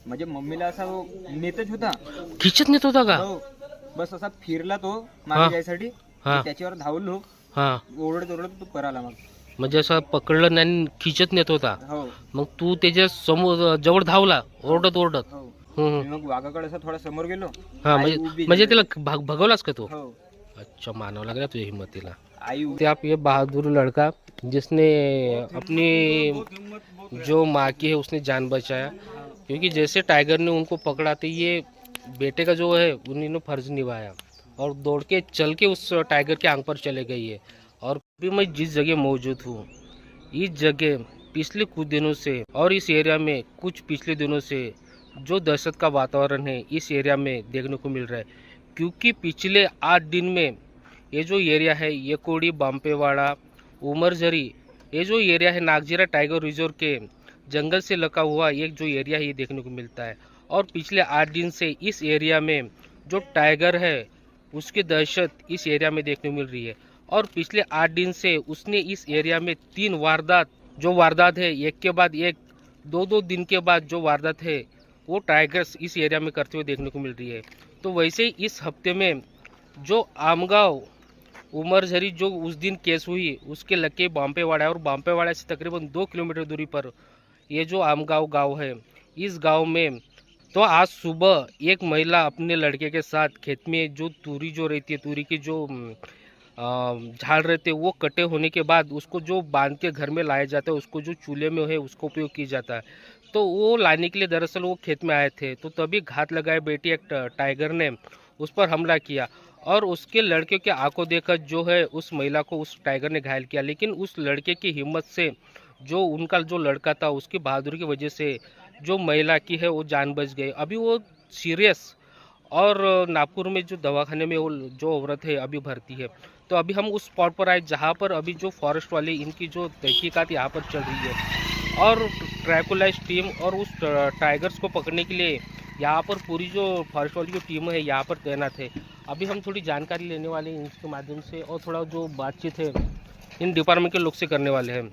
म्हणजे मम्मीला असा नेतच होता, खिचत नेत होता का? हो. बस असा फिरला तो हा. मागे जायसाठी, हा त्याच्यावर धावलो, हा. ओरडत ओरडत तो पराला मग. म्हणजे असं पकडलं नाही आणि खिचत नेत होता. हो मग तू त्याच्या समोर जवळ धावला ओरडत ओरडत. हो. हम्म. मी मग वाघाकडे असं थोडा समोर गेलो. हा आई म्हणजे उभी म्हणजे तिथे. त्याला भगवलास का तू? हो. अच्छा, मानव लग रहा है तुझे हिम्मतीला. आई उभी. ते आप ये बहादुर लड़का जिसने अपनी जो माँ की है उसने जान बचाया, क्योंकि जैसे टाइगर ने उनको पकड़ा तो ये बेटे का जो है उन्होंने फर्ज निभाया और दौड़ के चल के उस टाइगर के आंख पर चले गई है। और भी मैं जिस जगह मौजूद हूँ, इस जगह पिछले कुछ दिनों से और इस एरिया में कुछ पिछले दिनों से जो दहशत का वातावरण है इस एरिया में देखने को मिल रहा है, क्योंकि पिछले 8 दिन में ये जो एरिया है ये कोड़ी बाम्पेवाड़ा उमरझरी, ये जो एरिया है नागजीरा टाइगर रिजर्व के जंगल से लगा हुआ एक जो एरिया है ये देखने को मिलता है। और पिछले 8 दिन से इस एरिया में जो टाइगर है उसकी दहशत इस एरिया में देखने को मिल रही है। और पिछले 8 दिन से उसने इस एरिया में 3 वारदात है, एक के बाद एक, 2-2 दिन के बाद जो वारदात है वो टाइगर्स इस एरिया में करते हुए देखने को मिल रही है। तो वैसे ही इस हफ्ते में जो आमगांव उमरझरी जो उस दिन केस हुई उसके लगे बाम्पेवाड़ा है, और बाम्पेवाड़ा से तकरीबन 2 किलोमीटर दूरी पर ये जो आमगांव गांव है, इस गांव में तो आज सुबह एक महिला अपने लड़के के साथ खेत में जो तूरी जो रहती है, तूरी की जो झाड़ रहते वो कटे होने के बाद उसको जो बांध के घर में लाया जाता है, उसको जो चूल्हे में है उसको उपयोग किया जाता है। तो वो लाने के लिए दरअसल वो खेत में आए थे, तो तभी घात लगाए बेटी एक टाइगर ने उस पर हमला किया और उसके लड़के के आंखों देखकर जो है उस महिला को उस टाइगर ने घायल किया। लेकिन उस लड़के की हिम्मत से, जो उनका जो लड़का था उसकी बहादुरी की वजह से जो महिला की है वो जान बच गई। अभी वो सीरियस और नागपुर में जो दवाखाने में वो जो औरत है अभी भर्ती है। तो अभी हम उस स्पॉट पर आए जहाँ पर अभी जो फॉरेस्ट वाले इनकी जो तहकीकात यहाँ पर चल रही है और ट्रैकुलाइज टीम और उस टाइगर्स को पकड़ने के लिए यहाँ पर पूरी जो फॉरेस्ट वाली जो टीम है यहाँ पर तैनात है। अभी हम थोड़ी जानकारी लेने वाले हैं इनके माध्यम से और थोड़ा जो बातचीत है इन डिपार्टमेंट के लोग से करने वाले हैं।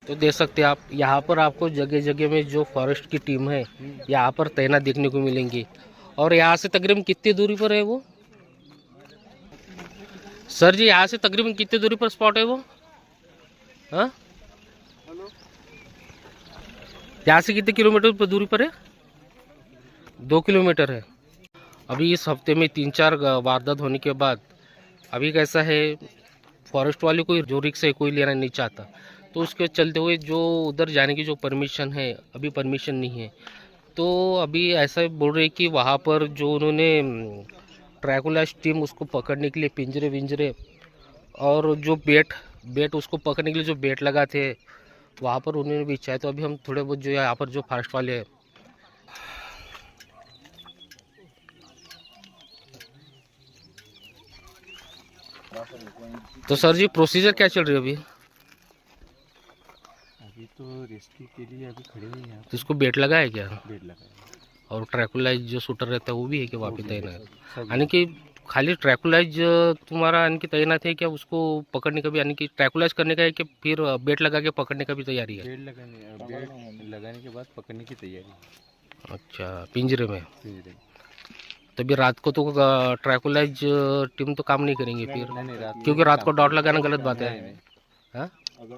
तो देख सकते हैं आप यहाँ पर आपको जगह जगह में जो फॉरेस्ट की टीम है यहाँ पर तैनात देखने को मिलेंगी। और यहाँ से तकरीबन कितनी दूरी पर है वो सर जी? यहाँ से तकरीबन कितनी दूरी पर स्पॉट है वो? हाँ, यहाँ से कितने किलोमीटर पर दूरी पर है? 2 किलोमीटर है। अभी इस हफ्ते में 3-4 वारदात होने के बाद अभी कैसा है, फॉरेस्ट वाले कोई जो रिक्स है कोई लेना नहीं चाहता, तो उसके चलते हुए जो उधर जाने की जो परमिशन है अभी परमिशन नहीं है। तो अभी ऐसा बोल रहे कि वहाँ पर जो उन्होंने ट्रैकुलाइज टीम उसको पकड़ने के लिए पिंजरे विंजरे और जो बेट उसको पकड़ने के लिए जो बेट लगा थे वहाँ पर उन्होंने भी चाहे। तो अभी हम थोड़े बहुत जो यहाँ पर जो फॉरेस्ट वाले हैं, तो सर जी प्रोसीजर क्या चल रही है अभी? अभी तो रेस्क्यू के लिए अभी खड़े हुए हैं। तो इसको बेट लगा है क्या? बेड लगा है। और ट्रैकुलाइज जो शूटर रहता है वो भी है कि वहाँ पे तैनात? सब यानी कि खाली ट्रैकुलाइज तुम्हारा यानी कि तैनात है क्या? उसको पकड़ने का भी यानी कि ट्रैकुलाइज करने का है कि फिर बेट लगा के पकड़ने का भी तैयारी है? बेड लगाने के बाद पकड़ने की तैयारी। अच्छा, पिंजरे में। पिंजरे में। तभी रात को तो ट्रैकुलाइज टीम तो काम नहीं करेंगी फिर, नहीं, रात क्योंकि रात को डॉट लगाना गलत बात है। हाँ, अगर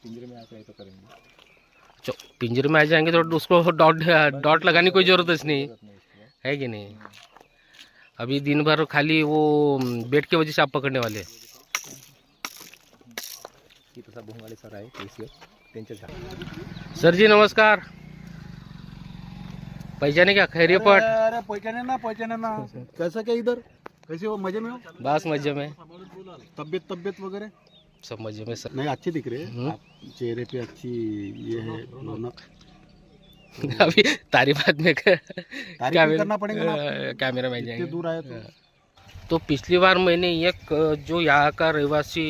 पिंजरे में आते हैं तो करेंगे। पिंजरे में आ जाएंगे तो उसको डॉट लगाने की कोई ज़रूरत नहीं है कि नहीं? अभी दिन भर खाली वो बेट की वजह से आप पकड़ने वाले? सर आहे सर जी नमस्कार, पहचाने क्या? खैरियपट? अरे पहचाने ना कैसा क्या इधर, कैसे हो? मजे में हो? बस मजे में, तबीयत वगैरह सब मजे में सर। नहीं, अच्छे दिख रहे हैं आप, चेहरे पे अच्छी ये है रौनक। अभी तारीफ बाद में तारीफ भी करना पड़ेगा ना, कैमरा में इतने जाएंगे। दूर आए तो पिछली बार मैंने एक जो यहाँ का रहवासी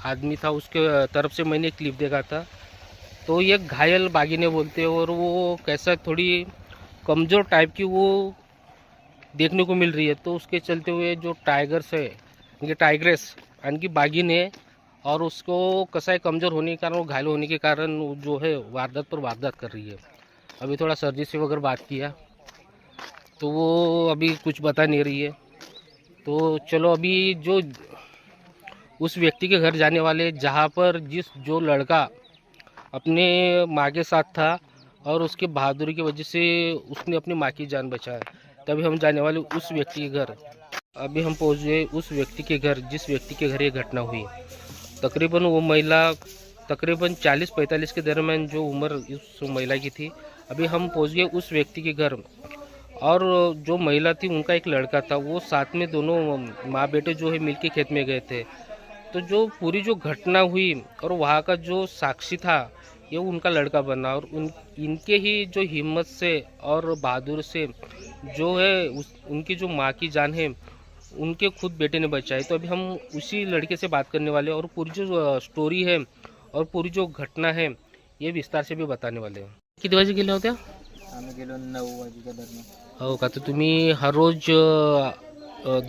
आदमी था उसके तरफ से मैंने एक क्लिप देखा था, तो ये घायल बागिने बोलते हैं और वो कैसा थोड़ी कमज़ोर टाइप की वो देखने को मिल रही है। तो उसके चलते हुए जो टाइगर्स है, ये टाइग्रेस यानी बागिन है, और उसको कैसा है कमज़ोर होने के कारण, वो घायल होने के कारण जो है वारदात पर वारदात कर रही है। अभी थोड़ा सरजी से वगैरह बात किया तो वो अभी कुछ बता नहीं रही है। तो चलो अभी जो उस व्यक्ति के घर जाने वाले जहाँ पर जो लड़का अपने माँ के साथ था और उसके बहादुरी की वजह से उसने अपनी माँ की जान बचाया, तभी हम जाने वाले उस व्यक्ति के घर। अभी हम पहुँच गए उस व्यक्ति के घर जिस व्यक्ति के घर ये घटना हुई। तकरीबन वो महिला तकरीबन 40-45 के दरमियान जो उम्र उस महिला की थी। अभी हम पहुँच गए उस व्यक्ति के घर और जो महिला थी उनका एक लड़का था, वो साथ में दोनों माँ बेटे जो है मिलके खेत में गए थे। तो जो पूरी जो घटना हुई और वहाँ का जो साक्षी था ये उनका लड़का बना और इनके ही जो हिम्मत से और बहादुर से जो है उनकी जो माँ की जान है उनके खुद बेटे ने बचाई। तो अभी हम उसी लड़के से बात करने वाले हैं और पूरी जो स्टोरी है और पूरी जो घटना है ये विस्तार से भी बताने वाले हैं। किती वाजे गेल्या होत्या? आम्ही गेलो 9 वाजेच्या दरम्यान. हो का? तर तुम्ही हर रोज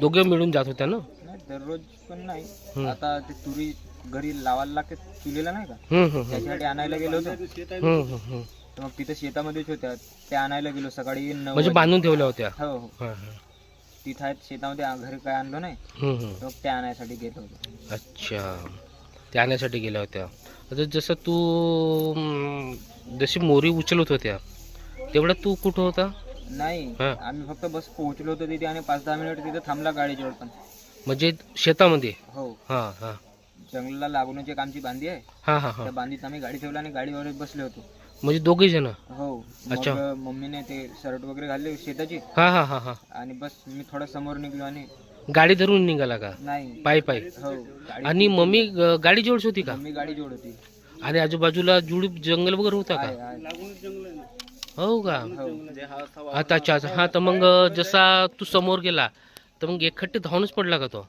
दोघे मिळून जात होत्या ना? नाही दररोज पण नाही. हम्म. आता ते तुरी घरी लावायला लागते चुलीला नाही का, त्याच्यासाठी आणायला गेलो होतो. तर मग तिथे शेतामध्येच होत्या, त्या आणायला गेलो सकाळी 9 म्हणजे बांधून ठेवल्या होत्या? हो हो. तिथं आहेत शेतामध्ये, घरी काय आणलं नाही, तर मग त्या आणायसाठी गेलो होतो. अच्छा, त्या आणण्यासाठी गेल्या होत्या. आता जसं तू जशी मोरी उचलत होत्या तेवढा तू कुठं होता? नाही, हा. आम्ही फक्त बस पोहोचलो होतो तिथे आणि 5-10 मिनिट तिथे थांबला गाडीजवळ. पण म्हणजे शेतामध्ये? हो, हां हां जंगलाला लागूनच एक आमची बांधी आहे, हां हां हां. त्या बांधीत आम्ही गाडी ठेवला आणि गाडीवर बसले होतो. म्हणजे दोघे जण? हो. अच्छा. मग मम्मीने ते शर्ट वगैरे घालले शेताची हां हां हां हां. आणि बस मी थोडा समोर निघलो आणि गाडी धरून निघाला का? नाही. पायी पायी? हो. आणि मम्मी गाडी जवळच होती का? मम्मी गाडी जोड होती. आणि आजूबाजूला जुळीप जंगल वगैरे होता आहे, का? आहे. हो का? हो. आता अच्छा अच्छा. हां, तर मग जसा तू समोर गेला तर मग एकखट्टे धावूनच पडला का तो?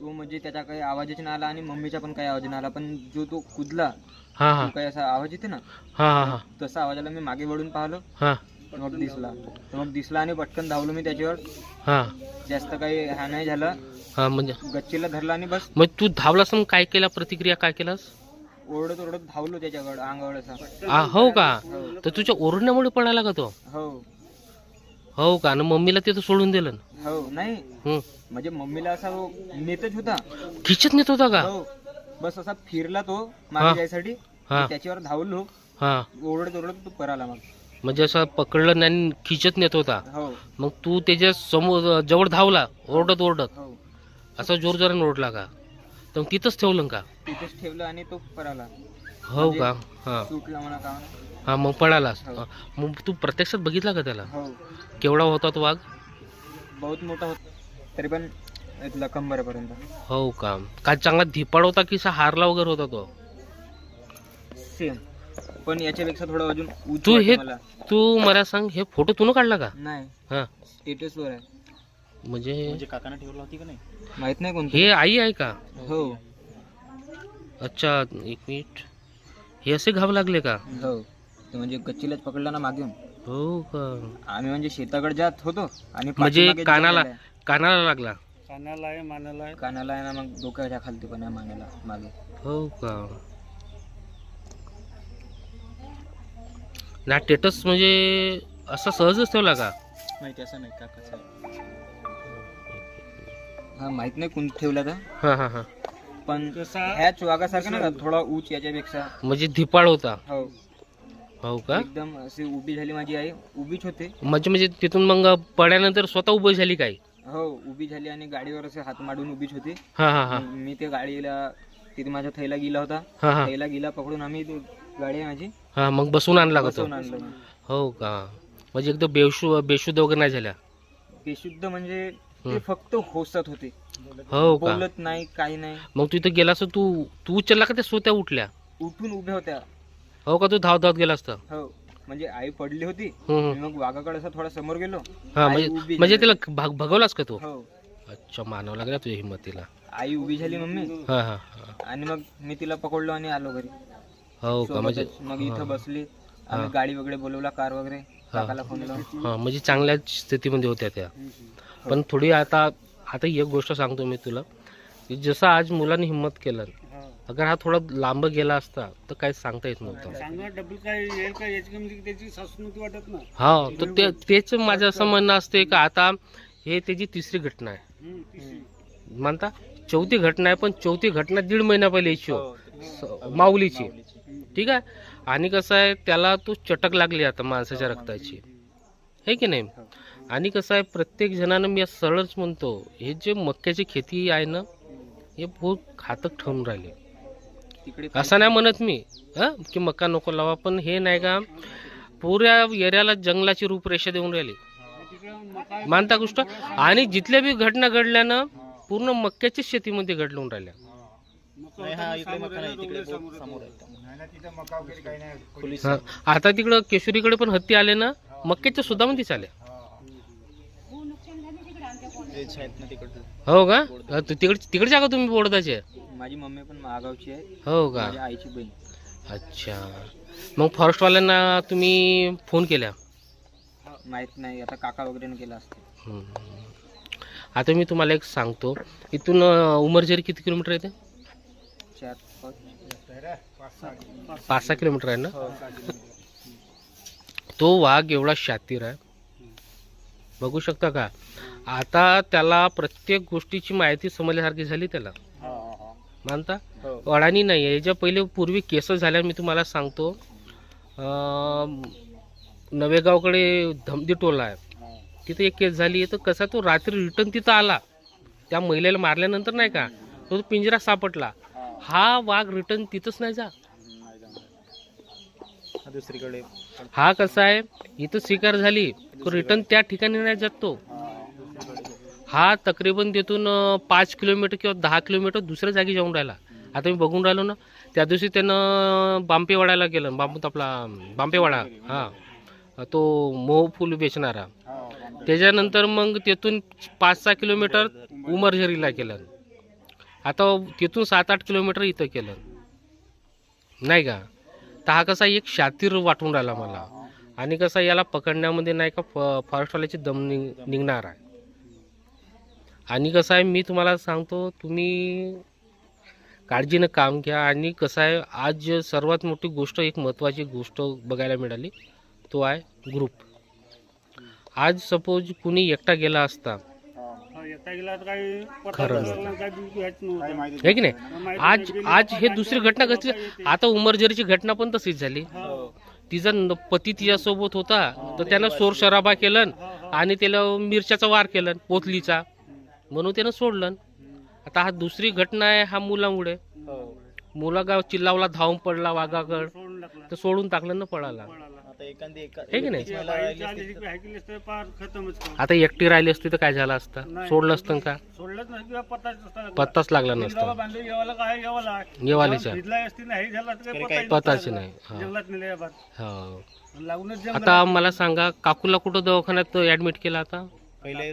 तो म्हणजे त्याचा काही आवाजच नाही आला आणि मम्मीचा पण काही आवाज नाही आला, पण जो तो कुदला हां हां तो काही असा आवाज येते ना, हां हां हां तसा आवाजाला मी मागे वळून पाहिलं. हां मग दिसला आणि पटकन धावलो मी त्याच्यावर. हां जास्त काही हा नाही झालं, हां. म्हणजे गच्चीला धरला आणि बस मग तू धावलास मग काय केला? प्रतिक्रिया काय केलास? ओरडत ओरडत धावलो त्याच्याकडं अंगावर असा. हो का? हो. तर तुझ्या ओरडण्यामुळे पळाला का तो? हो. हो का? आणि मम्मीला तिथं सोडून दिलं ना? हो. नाही हं. म्हणजे मम्मीला असा नेतच होता. खिचत नेत होता का? हो. बस असा फिरला तो हा. मागे जायसाठी, हा. त्याच्यावर धावलो. हां. ओरडत ओरडत तो पराला मग. म्हणजे असं पकडलं नाही आणि खिचत नेत होता. हो मग तू त्याच्या समोर जवळ धावला ओरडत ओरडत, हो. असा जोर जोराने ओरडला का? तर मग तिथंच ठेवलं का? तिथेच ठेवलं आणि तो पराला. हो का? हां सुटला म्हणा का म्हणा. हां. मग पळालास? हो. हां. मग तू प्रत्यक्षात बघितला का त्याला? हो. केवढा होता तो वाघ? बहुत मोठा होता, तरी पण इथला कंबरेपर्यंत. हो का? काय चांगला धिपाड होता की हारला वगैरे होता तो? सेम, पण याच्यापेक्षा थोडं अजून उंच तू वाटतं हे मला. तू मला सांग, हे फोटो तू काढला का? नाही, हां. स्टेटसवर आहे. म्हणजे काकाने ठेवला होती का नाही माहित नाही कोणतं. हे आई आहे का? हो अच्छा, एक मिनिट. हे असे घाव लागले का? हो. ते म्हणजे गच्चीलाच पकडला ना मागून. हो का? आम्ही म्हणजे शेताकडे जात होतो आणि म्हणजे पाठीमागे कानाला जंगल आहे. कानाला लागला? कानाला आहे ना, मग डोक्याच्या खालती पण आहे, मानेला मागे. हो का? ना स्टेटस म्हणजे असा सहजच ठेवला का? माहिती असं नाही का कसं. हा माहित नाही कोण ठेवला तर, हां हां हां. पण ह्याच वाघासारखा ना थोडा उंच याच्यापेक्षा. म्हणजे धिपाड होता? हो. हो का? एकदम अशी उभी झाली, माझी आई उभीच होते. म्हणजे तिथून मग पडल्यानंतर स्वतः उभी झाली काय? हो, उभी झाली आणि गाडीवर असे हात मांडून उभीच होती. हां हां हां मी ते गाडीला, तिथे माझा थैला गेला होता, हां हां थैला गेला पकडून आम्ही ते गाडी आहे माझी हां. मग बसून आणला का तो? बसवून आणलं मी. हो का? म्हणजे एकदम बेशुद्ध वगैरे नाही झाल्या? बेशुद्ध म्हणजे ते फक्त होसत होते, हो का? बोलत नाही, काही नाही. मग तू इथं गेलास तर तू उचलला का त्या स्वतः उठल्या? उठून उभ्या होत्या. हो का? तू धावत गेला असता? हो, म्हणजे आई पडली होती. हम्म. मी मग वाघाकडे असं थोडा समोर गेलो. हां. आई म्हणजे उभी म्हणजे झाली. तिला भगवलास का तू? हो. अच्छा, मानावं लागला तुझ्या हिंमतीला. आई उभी झाली मम्मी, हां हां हां. आणि मग मी तिला पकडलो आणि आलो घरी. हो का? म्हणजे सोबतच. मग इथं बसली, आम्ही गाडी वगैरे बोलवला, कार वगैरे, काकाला फोन लावून. हां. म्हणजे चांगल्या स्थितीमध्ये होत्या त्या. पण थोडी आता एक गोष्ट सांगतो मी तुला, की जसं आज मुलांनी हिंमत केलं अगर हा थोडा लांब गेला असता तर काहीच सांगता येत नव्हतं. सांगा डबल काय येईल का याची म्हणजे त्याची सासूनती वाटत ना. हा, तर तेच माझं असं म्हणणं असते का आता हे त्याची तिसरी घटना आहे म्हणता, चौथी घटना आहे, पण चौथी घटना 1.5 महिना पहिले यायची माऊलीची, ठीक आहे. आणि कसं आहे त्याला तो चटक लागली आता माणसाच्या रक्ताची, हे की नाही. आणि कसं आहे प्रत्येक जणानं मी सरळच म्हणतो, हे जे मक्याची खेती आहे ना हे बहुत घातक ठरून राहिले. तिकडे असं नाही म्हणत मी की मका नको लावा, पण हे नाही का पुऱ्या एरियाला जंगलाची रूपरेषा देऊन राहिली मानता गोष्ट. आणि जिथल्या बी घटना घडल्या ना पूर्ण मक्याच्याच शेतीमध्ये घडलून राहिल्या. हा, आता तिकडं केशरीकडे पण हत्ती आले ना मक्याच्या सुद्धा मध्ये आले. हो का, तिकडच्या का तुम्ही बोलताचे? माझी मम्मी पण महागावची आहे, हो का, माझ्या आईची बहीण. अच्छा. मग फॉरेस्टवाल्यांना तुम्ही फोन केल्या? माहित नाही, आता काका वगैरे केला असतं. आता मी तुम्हाला एक सांगतो, इथून उमरझरी किती किलोमीटर येते? 5-6 किलोमीटर आहे ना. तो वाघ एवढा शातीर आहे, बघू शकता का. आता त्याला प्रत्येक गोष्टीची माहिती समजल्यासारखी झाली त्याला मानता. अडाणी नाही आहे. याच्या पहिले पूर्वी केस झाल्या मी तुम्हाला सांगतो. नवेगावकडे धमदी टोला आहे, तिथे एक केस झाली. तर कसा तो रात्री रिटर्न तिथं आला, त्या महिलेला मारल्यानंतर नाही का तो पिंजरा सापडला. हा वाघ रिटर्न तिथंच नाही जा, दुसरीकडे. हा कसा आहे इथं शिकार झाली तो रिटर्न त्या ठिकाणी नाही जात. तो हा तकरीबन तिथून 5 किलोमीटर किंवा 10 किलोमीटर दुसऱ्या जागी जाऊन राहिला. आता मी बघून राहिलो ना, त्या दिवशी त्यानं बांपेवाड्याला गेलं, बांपेवाडा, हा तो मोह फुल बेचणारा. त्याच्यानंतर मग तिथून 5-6 किलोमीटर उमरझरीला केलं. आता तिथून 7-8 किलोमीटर इथं केलं नाही का. तर हा कसा एक शातीर वाटून राहिला मला. आणि कसा याला पकडण्यामध्ये नाही का फॉरेस्टवाल्याची दम निघणार आहे. आणि कसं आहे मी तुम्हाला सांगतो, तुम्ही काळजीनं काम घ्या. आणि कसं आहे आज सर्वात मोठी गोष्ट, एक महत्त्वाची गोष्ट बघायला मिळाली, तो आहे ग्रुप. आज सपोज कुणी एकटा गेला असता, खरं आहे की नाही. आज हे दुसरी घटना घडली. आता उमरझरीची घटना पण तशीच झाली. तिचा पती तिच्यासोबत होता, तर त्यानं शोर शराबा केलं आणि त्याला मिरच्याचा वार केला पोतलीचा, म्हणून त्यानं सोडलं. आता हा दुसरी घटना आहे, हा मुलामुळे. मुलागाव चिल्लावला, धावून पडला वाघाकड, तर सोडून टाकलं ना पळाला, हे की नाही. आता एकटी राहिली असती तर काय झालं असतं, सोडलं असतं का, पत्ताच लागला नसता. येवालीचा पताच नाही. आता मला सांगा, काकूला कुठं दवाखान्यात ऍडमिट केला? आता पहिले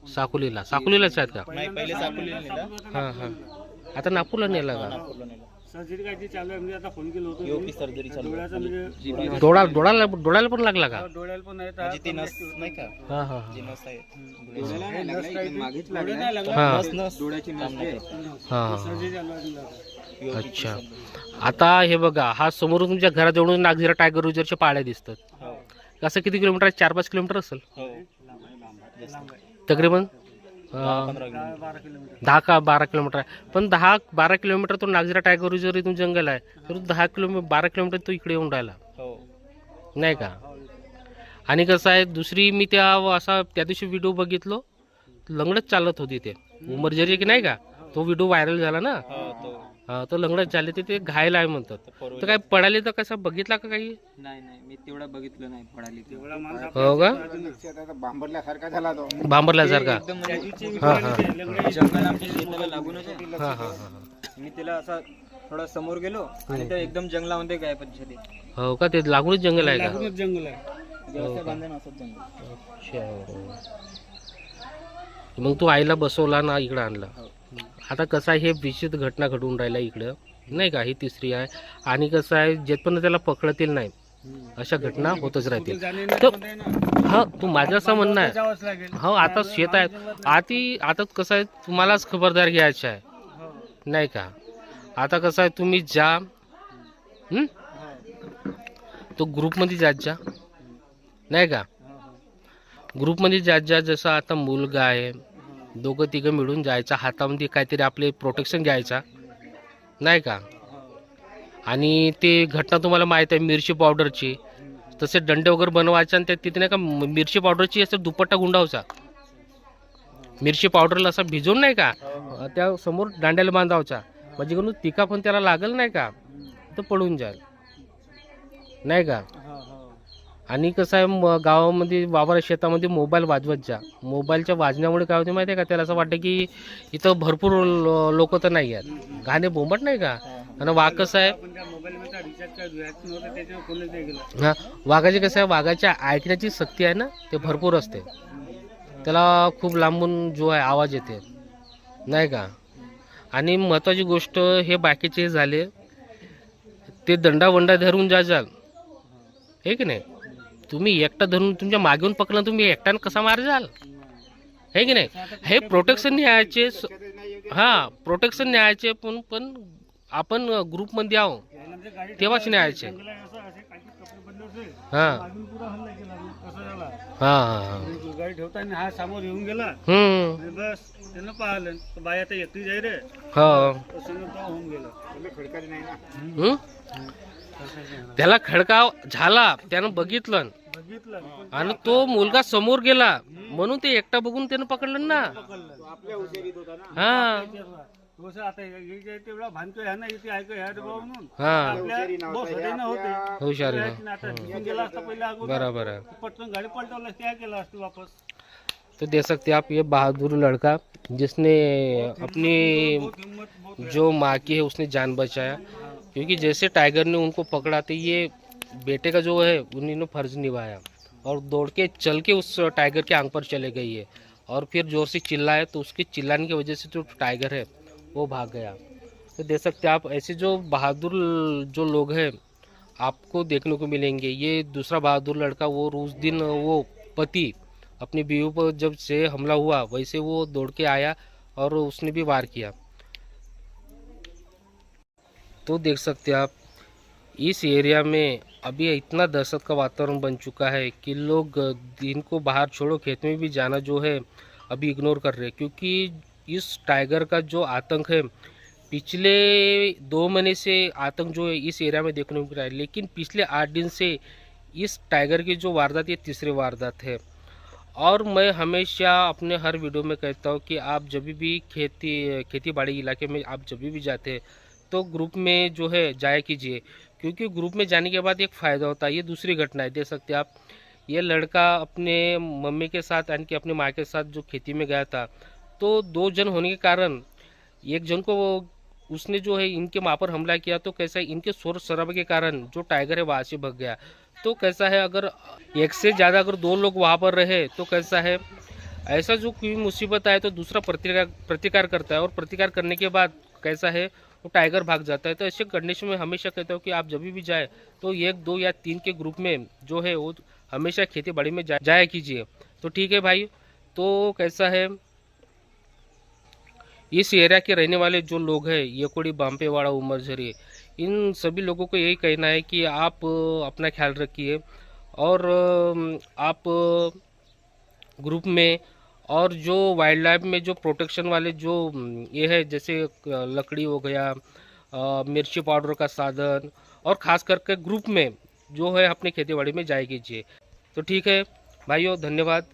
साकोलीलाच आहेत का? पहिले साकोलीला नेला. हा हा. आता नागपूरला नेला का? सर्जरी काय चालू आहे, म्हणजे आता फोन केलं होतं. योगी सर्जरी चालू आहे. डोळ्याचं म्हणजे डोळ्याला पण लागला का? डोळ्याला पण आहे, म्हणजे ती नस नाही का, हा हा जी नस आहे मागेच हा डोळ्याची नसते. हा. सर्जरी चालू आहे. अच्छा. आता हे बघा, हा समोरून तुमच्या घराजवळून नागझिरा टायगर रिझर्वच्या पाळ्या दिसतात. कसं किती किलोमीटर आहे? 4-5 किलोमीटर असेल तकरीबन. 10-12 किलोमीटर आहे. पण 10-12 किलोमीटर तो नागझिरा टायगर रिझर्व इथून जंगल आहे, तर 12 किलोमीटर तो इकडे येऊन राहिला नाही का. आणि कसं आहे, दुसरी मी त्या दिवशी व्हिडिओ बघितलो, लंगडच चालत होती ते उमरझरी की नाही का. तो व्हिडिओ व्हायरल झाला ना, तो लंगडच झाले, ते घायल आहे म्हणतात. तर काय पडाले तर कसं बघितला का काही? नाही मी तेवढं बघितलं नाही, पडाली हो का, बांबरल्यासारखा झाला तो. बांबरल्यासारखा. एकदम म्हणजे हा हा जंगल आमच्या शेताला लागूनच आहे. हा हा हा. मी त्याला असा थोडा समोर गेलो आणि ते एकदम जंगलामध्ये गायब झाले. हो का, ते लागूनच जंगल आहे का? जंगल आहे. जंगल बांधून असत जंगल. अच्छा. मग तू आईला बसवला ना, इकडं आणला. आता कसं आहे, हे विचित्र घटना घडून राहिल्या इकडं नाही का. ही तिसरी आहे. आणि कसं आहे, जेथपर्यंत त्याला पकडतील नाही अशा घटना होतच राहतील. तर हा, तू माझं असं म्हणणं आहे. हो, आता शेत आहे, आता कसं आहे, तुम्हालाच खबरदार घ्यायचं आहे नाही का. आता कसं आहे तुम्ही जा तो ग्रुपमध्ये जात जा नाही का, ग्रुपमध्ये जात जा. जसं आता मुलगा आहे, दोघं तिघं मिळून जायचं, हातामध्ये काहीतरी आपले प्रोटेक्शन घ्यायचा नाही का. आणि ते घटना तुम्हाला माहीत आहे मिरची पावडरची, तसे दंडे वगैरे बनवायचे आणि त्या तिथे नाही का मिरची पावडरची असं दुपट्टा गुंडावचा, मिरची पावडरला असं भिजवून नाही का त्या समोर दांड्याला बांधावचा, म्हणजे करून तिका पण त्याला लागल नाही का तर पळून जाईल नाही का. आणि कसं आहे गावामध्ये वावर शेतामध्ये मोबाईल वाजवत जा. मोबाईलच्या वाजण्यामुळे काय होते माहिती आहे का, त्याला असं वाटतं की इथं भरपूर लोक तर नाही आहेत, गाणे बोंबट नाही का. आणि वाघ कसं आहे, हा वाघाचे कसं आहे, वाघाच्या ऐकण्याची शक्ती आहे ना ते भरपूर असते, त्याला खूप लांबून जो आहे आवाज येते नाही का. आणि महत्त्वाची गोष्ट हे बाकीचे झाले ते दंडा धरून जाल हे की नाही. तुम्ही एकटा धरून तुमच्या मागून पकडलं, तुम्ही एकट्यानं कसा मार जाल हे की नाही. हे प्रोटेक्शन न्यायचे, हा प्रोटेक्शन न्यायचे, पण आपण ग्रुपमध्ये आहो तेव्हाच न्यायचे. हा हा हा गाडी ठेवताना हा समोर येऊन गेला, बस त्यानं पाहिलं बाई आता एकटी जाई रे, होऊन गेला. त्याला खडकाव झाला, त्यानं बघितलं आणि तो मुलगा समोर गेला म्हणून ते एकटा बघून त्यानं पकडलं ना. हा तेवढा भानतो ह्या ना इथे ऐक ह्या म्हणून हुशारी गेला असता पहिला बराबर है. पटकन गाडी पलटवला क्या केला असते वापस. तो देख सकते आप ये बहादुर लड़का जिसने अपनी जो माँ की है उसने जान बचाया, क्योंकि जैसे टाइगर ने उनको पकड़ा तो ये बेटे का जो है उन्होंने फर्ज निभाया और दौड़ के चल के उस टाइगर के आंख पर चले गई है और फिर जोर से चिल्लाए तो उसके चिल्लाने की वजह से जो टाइगर है वो भाग गया. तो देख सकते आप ऐसे जो बहादुर जो लोग हैं आपको देखने को मिलेंगे. ये दूसरा बहादुर लड़का वो उस दिन वो पति अपनी बीवी पर जब से हमला हुआ वैसे वो दौड़ के आया और उसने भी वार किया. तो देख सकते आप इस एरिया में अभी इतना दहशत का वातावरण बन चुका है कि लोग दिन को बाहर छोड़ो खेत में भी जाना जो है अभी इग्नोर कर रहे हैं, क्योंकि इस टाइगर का जो आतंक है पिछले 2 महीने से आतंक जो है इस एरिया में देखने को मिल रहा है. लेकिन पिछले 8 दिन से इस टाइगर की जो वारदात ये तीसरी वारदात है. और मैं हमेशा अपने हर वीडियो में कहता हूँ कि आप जब भी खेती बाड़ी इलाके में आप जब भी जाते हैं तो ग्रुप में जो है जाया कीजिए, क्योंकि ग्रुप में जाने के बाद एक फ़ायदा होता है. ये दूसरी घटना है, देख सकते हैं आप. ये लड़का अपने मम्मी के साथ यानी कि अपने माँ के साथ जो खेती में गया था, तो 2 जन होने के कारण एक जन को उसने जो है इनके माँ पर हमला किया. तो कैसा है इनके शोर शराबे के कारण जो टाइगर है वहाँ से भाग गया. तो कैसा है अगर एक से ज़्यादा अगर 2 लोग वहाँ पर रहे तो कैसा है ऐसा जो कोई मुसीबत आए तो दूसरा प्रतिकार करता है और प्रतिकार करने के बाद कैसा है वो टाइगर भाग जाता है. तो ऐसे कंडीशन में हमेशा कहता हूँ कि आप जब भी जाए तो 1, 2 या 3 के ग्रुप में जो है वो हमेशा खेती बाड़ी में जाया कीजिए. तो ठीक है भाई. तो कैसा है इस एरिया के रहने वाले जो लोग हैं येकोड़ी, बांपेवाड़ा, उमरझरी, इन सभी लोगों को यही कहना है कि आप अपना ख्याल रखिए और आप ग्रुप में और जो वाइल्ड लाइफ में जो प्रोटेक्शन वाले जो ये है जैसे लकड़ी हो गया, मिर्ची पाउडर का साधन, और ख़ास करके ग्रुप में जो है अपने खेती बाड़ी में जाया कीजिए. तो ठीक है भाइयों, धन्यवाद.